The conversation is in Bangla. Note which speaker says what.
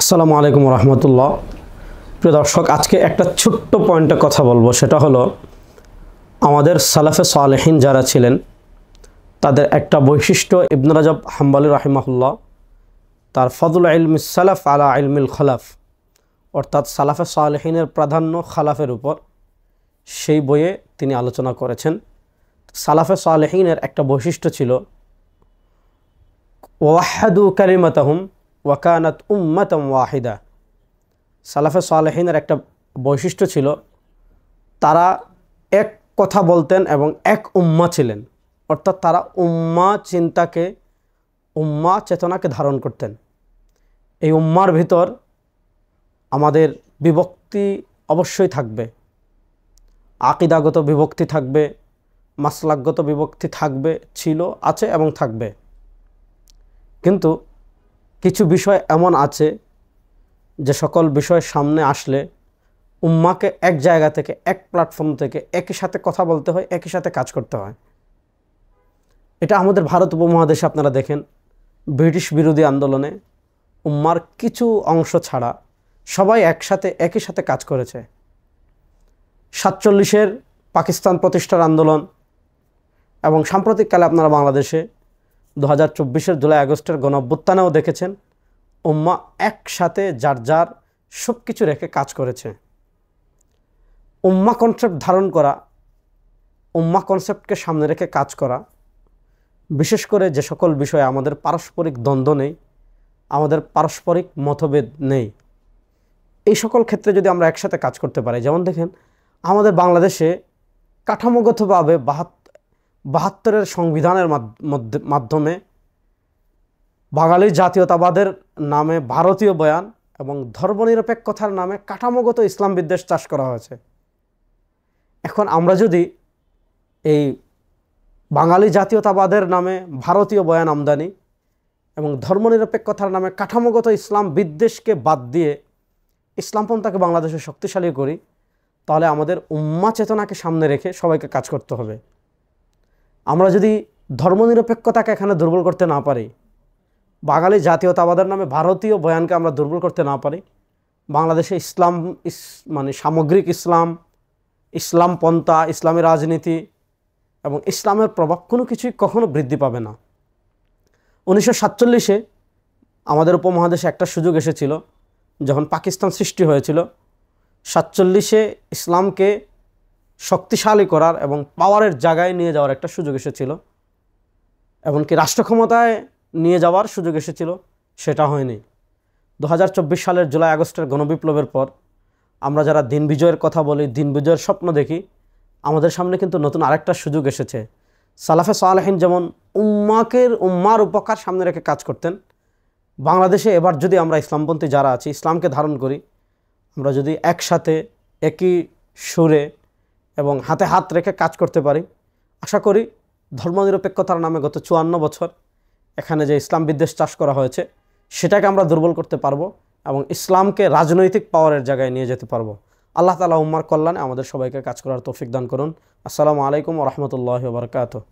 Speaker 1: আসসালামু আলাইকুম রহমতুল্লাহ। প্রিয় দর্শক, আজকে একটা ছোট্ট পয়েন্টে কথা বলবো, সেটা হলো আমাদের সালাফে সালেহিন যারা ছিলেন তাদের একটা বৈশিষ্ট্য ইবনে রাজব হাম্বলী রাহিমাহুল্লাহ তার ফদল ইলমি সালাফ আলা ইলমিল খলাফ, অর্থাৎ সালাফে সালেহিনের প্রাধান্য খালাফের উপর, সেই বইয়ে তিনি আলোচনা করেছেন। সালাফে সালেহিনের একটা বৈশিষ্ট্য ছিল ওয়াহাদু কালিমাতাহুম ওয়াকানাত উম্মাতাম ওয়াহিদা। সালাফে সালেহিনের একটা বৈশিষ্ট্য ছিল তারা এক কথা বলতেন এবং এক উম্মা ছিলেন, অর্থাৎ তারা উম্মা চেতনাকে ধারণ করতেন। এই উম্মার ভিতর আমাদের বিভক্তি অবশ্যই থাকবে, আকিদাগত বিভক্তি থাকবে, মাসলাকগত বিভক্তি থাকবে, ছিল, আছে এবং থাকবে। কিন্তু কিছু বিষয় এমন আছে যে সকল বিষয় সামনে আসলে উম্মাকে এক জায়গা থেকে, এক প্ল্যাটফর্ম থেকে একই সাথে কথা বলতে হয়, একই সাথে কাজ করতে হয়। এটা আমাদের ভারত উপমহাদেশে আপনারা দেখেন, ব্রিটিশ বিরোধী আন্দোলনে উম্মার কিছু অংশ ছাড়া সবাই একই সাথে কাজ করেছে। 47-এর পাকিস্তান প্রতিষ্ঠার আন্দোলন এবং সাম্প্রতিককালে আপনারা বাংলাদেশে 2024-এর জুলাই আগস্টের গণঅভ্যুত্থানেও দেখেছেন উম্মা একসাথে যার সব কিছু রেখে কাজ করেছে। উম্মা কনসেপ্ট ধারণ করা, উম্মা কনসেপ্টকে সামনে রেখে কাজ করা, বিশেষ করে যে সকল বিষয়ে আমাদের পারস্পরিক দ্বন্দ্ব নেই, আমাদের পারস্পরিক মতভেদ নেই, এই সকল ক্ষেত্রে যদি আমরা একসাথে কাজ করতে পারি। যেমন দেখেন, আমাদের বাংলাদেশে কাঠামোগতভাবে 72-এর সংবিধানের মাধ্যমে বাঙালি জাতীয়তাবাদের নামে ভারতীয় বয়ান এবং ধর্মনিরপেক্ষতার নামে কাঠামোগত ইসলাম বিদ্বেষ চাষ করা হয়েছে। এখন আমরা যদি এই বাঙালি জাতীয়তাবাদের নামে ভারতীয় বয়ান আমদানি এবং ধর্মনিরপেক্ষতার নামে কাঠামোগত ইসলাম বিদ্বেষকে বাদ দিয়ে ইসলামপন্থাকে বাংলাদেশে শক্তিশালী করি, তাহলে আমাদের উম্মা চেতনাকে সামনে রেখে সবাইকে কাজ করতে হবে। আমরা যদি ধর্মনিরপেক্ষতাকে এখানে দুর্বল করতে না পারি, বাঙালি জাতীয়তাবাদের নামে ভারতীয় বয়ানকে আমরা দুর্বল করতে না পারি, বাংলাদেশে মানে সামগ্রিক ইসলামপন্থা, ইসলামী রাজনীতি এবং ইসলামের প্রভাব কোনো কিছুই কখনো বৃদ্ধি পাবে না। 1947-এ আমাদের উপমহাদেশে একটা সুযোগ এসেছিল, যখন পাকিস্তান সৃষ্টি হয়েছিল। 47-এ ইসলামকে শক্তিশালী করার এবং পাওয়ারের জায়গায় নিয়ে যাওয়ার একটা সুযোগ এসেছিল, এমনকি রাষ্ট্র ক্ষমতায় নিয়ে যাওয়ার সুযোগ এসেছিল, সেটা হয়নি। 2024 সালের জুলাই আগস্টের গণবিপ্লবের পর আমরা যারা দিন বিজয়ের কথা বলি, দিন বিজয়ের স্বপ্ন দেখি, আমাদের সামনে কিন্তু নতুন আরেকটা সুযোগ এসেছে। সালাফে সালেহিন যেমন উম্মার উপকার সামনে রেখে কাজ করতেন, বাংলাদেশে এবার যদি আমরা ইসলামপন্থী যারা আছি, ইসলামকে ধারণ করি, আমরা যদি একসাথে একই সুরে এবং হাতে হাত রেখে কাজ করতে পারি, আশা করি ধর্মনিরপেক্ষতার নামে গত 54 বছর এখানে যে ইসলাম বিদ্বেষ চাষ করা হয়েছে, সেটাকে আমরা দুর্বল করতে পারবো এবং ইসলামকে রাজনৈতিক পাওয়ারের জায়গায় নিয়ে যেতে পারবো। আল্লাহ তাআলা উম্মার কল্যাণে আমাদের সবাইকে কাজ করার তৌফিক দান করুন। আসসালামু আলাইকুম ওয়া রাহমাতুল্লাহি ওয়া বারাকাতুহু।